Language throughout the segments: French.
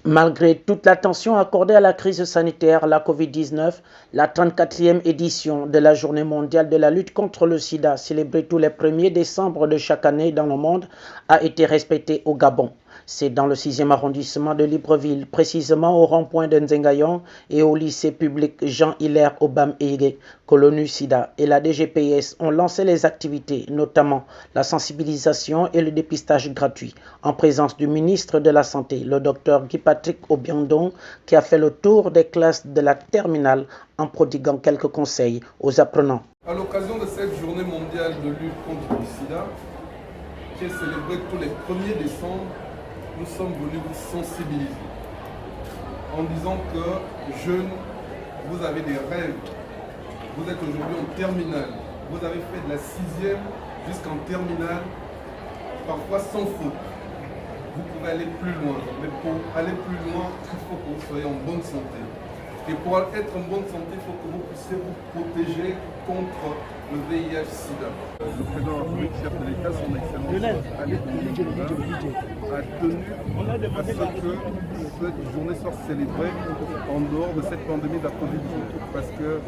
Malgré toute l'attention accordée à la crise sanitaire, la Covid-19, la 34e édition de la Journée mondiale de la lutte contre le sida, célébrée tous les 1er décembre de chaque année dans le monde, a été respectée au Gabon. C'est dans le 6e arrondissement de Libreville, précisément au rond-point de Nzengayon et au lycée public Jean-Hilaire Obam-Ege, que l'ONU-SIDA et la DGPS ont lancé les activités, notamment la sensibilisation et le dépistage gratuit, en présence du ministre de la Santé, le Dr Guy-Patrick Obiandon, qui a fait le tour des classes de la terminale en prodiguant quelques conseils aux apprenants. À l'occasion de cette journée mondiale de lutte contre le sida, qui est célébrée tous les 1er décembre, nous sommes venus vous sensibiliser en disant que jeunes, vous avez des rêves, vous êtes aujourd'hui en terminale, vous avez fait de la 6e jusqu'en terminale, parfois sans faute. Vous pouvez aller plus loin, mais pour aller plus loin, il faut que vous soyez en bonne santé. Et pour être en bonne santé, il faut que vous puissiez vous protéger contre le VIH-Sida. Le président de la République, chef de l'État, son excellence, a tenu à ce que cette journée soit célébrée en dehors de cette pandémie de la Covid-19. Parce que,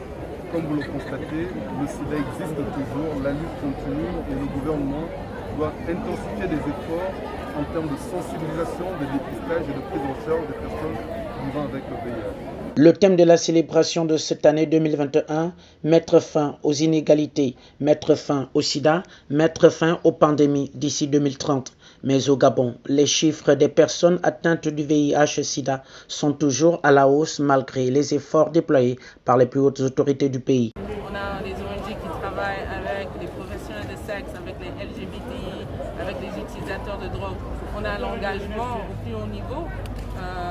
comme vous le constatez, le sida existe toujours, la lutte continue et le gouvernement doit intensifier des efforts en termes de sensibilisation, de dépistage et de prise en charge des personnes vivant avec le VIH. Le thème de la célébration de cette année 2021, mettre fin aux inégalités, mettre fin au sida, mettre fin aux pandémies d'ici 2030. Mais au Gabon, les chiffres des personnes atteintes du VIH-Sida sont toujours à la hausse malgré les efforts déployés par les plus hautes autorités du pays. On a des ONG qui travaillent avec les professionnels de sexe, avec les LGBTI, avec les utilisateurs de drogue. On a l'engagement au plus haut niveau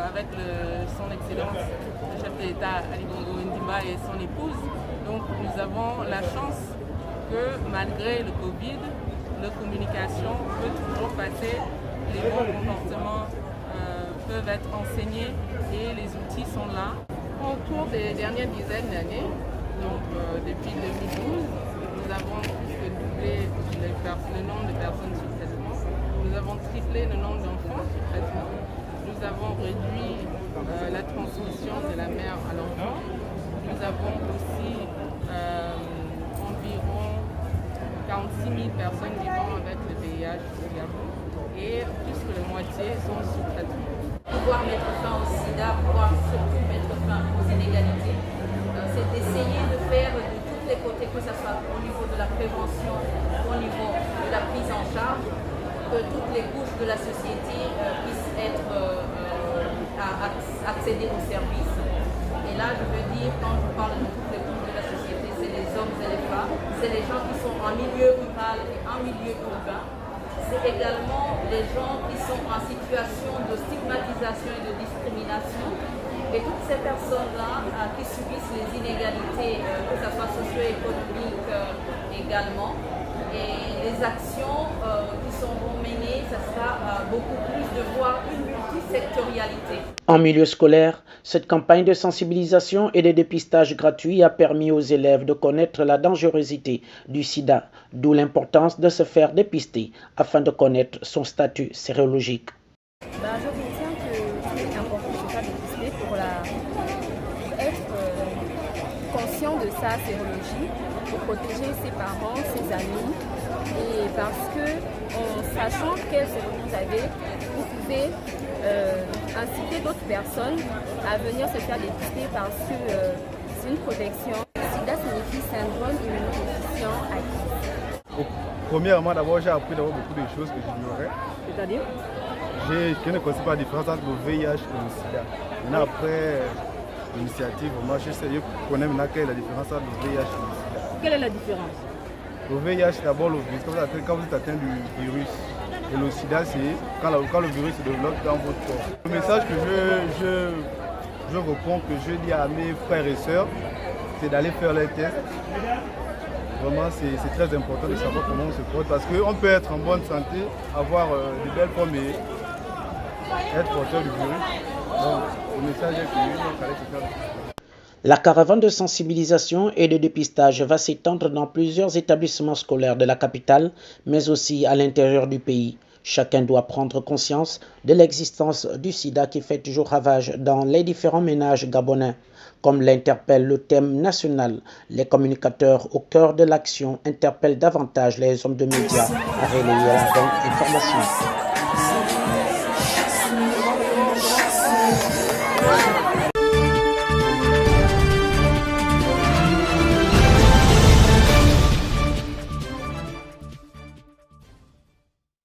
avec son excellence, le chef de l'État Ali Bongo Ndimba et son épouse. Donc nous avons la chance que malgré le Covid, la communication peut toujours passer, les bons comportements peuvent être enseignés et les outils sont là. Au cours des dernières dizaines d'années, donc depuis 2012, nous avons plus que doublé le nombre de personnes sous traitement. Nous avons triplé le nombre d'enfants sous traitement. Nous avons réduit la transmission de la mère à l'enfant. Nous avons aussi environ 46 000 personnes vivant avec le VIH au Gabon et plus que la moitié sont sous traitement. Pouvoir mettre fin au sida, pouvoir surtout mettre fin aux inégalités, c'est d'essayer de faire de tous les côtés, que ce soit au niveau de la prévention, au niveau de la prise en charge, que toutes les couches de la société puissent accéder aux services. Et là, je veux dire, quand je parle de toutes les couches de la société, c'est les hommes et les femmes, c'est les gens qui sont en milieu rural et en milieu urbain. C'est également les gens qui sont en situation de stigmatisation et de discrimination. Et toutes ces personnes-là qui subissent les inégalités, que ce soit socio-économiques également, et les actions qui seront menées, ça sera beaucoup plus de voir une multisectorialité. En milieu scolaire, cette campagne de sensibilisation et de dépistage gratuit a permis aux élèves de connaître la dangerosité du sida, d'où l'importance de se faire dépister afin de connaître son statut sérologique. Je retiens que c'est important de se faire dépister pour être conscient de sa sérologie, pour protéger ses parents, ses amis, et parce que en sachant quelle séronie vous avez, vous pouvez inciter d'autres personnes à venir se faire dépister parce que c'est une protection. SIDA signifie syndrome immunodéficient acquis. Premièrement, d'abord, j'ai appris d'avoir beaucoup de choses que j'ignorais. C'est-à-dire? Je ne connaissais pas la différence entre le VIH et le sida. Maintenant, après l'initiative, moi, je connais maintenant quelle est la différence entre le VIH et le sida. Quelle est la différence? Le VIH, c'est d'abord le virus, quand vous êtes atteint du virus. Et le sida, c'est quand le virus se développe dans votre corps. Le message que je reprends, que je dis à mes frères et sœurs, c'est d'aller faire les tests. Vraiment, c'est très important de savoir comment on se porte parce qu'on peut être en bonne santé, avoir de belles formes et être porteur du virus. Donc, le message est qu'il fallait se faire. La caravane de sensibilisation et de dépistage va s'étendre dans plusieurs établissements scolaires de la capitale, mais aussi à l'intérieur du pays. Chacun doit prendre conscience de l'existence du sida qui fait toujours ravage dans les différents ménages gabonais. Comme l'interpelle le thème national, les communicateurs au cœur de l'action interpellent davantage les hommes de médias à relayer la bonne information.